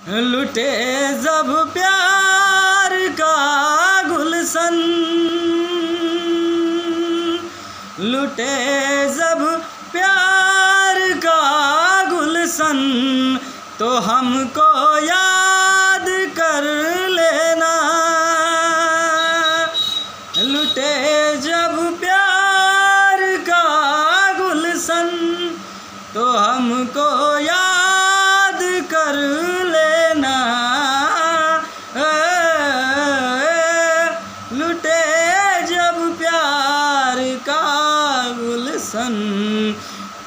लुटे जब प्यार का गुलशन, लुटे जब प्यार का गुलशन, तो हमको याद कर लेना। लुटे जब प्यार का गुलशन, तो हमको याद कर लेना। लुटे जब प्यार का गुलशन,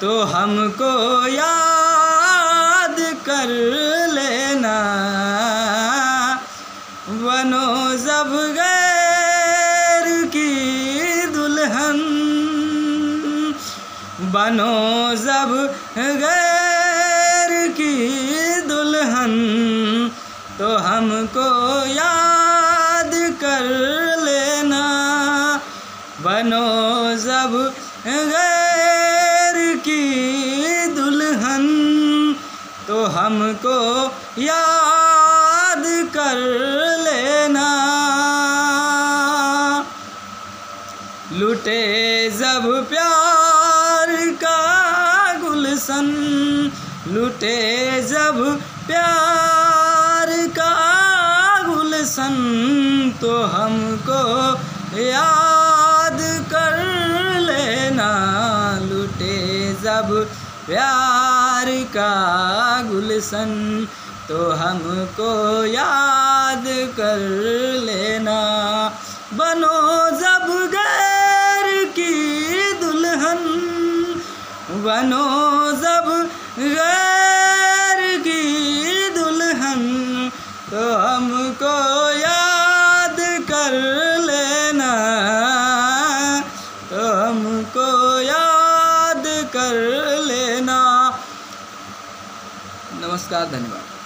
तो हमको याद कर लेना। बनो जब गैर की दुल्हन, बनो जब गैर की दुल्हन, तो हमको याद कर लेना। बनो जब गैर की दुल्हन, तो हमको याद कर लेना। लुटे जब प्यार का गुलशन, लुटे जब प्यार का गुलशन, तो हमको याद कर लेना। लुटे जब प्यार का गुलशन, तो हमको याद कर लेना। बनो जब गैर की दुल्हन, बनो जब गैर की दुल्हन, तो हमको याद कर लेना। तो हमको याद कर लेना। नमस्कार, धन्यवाद।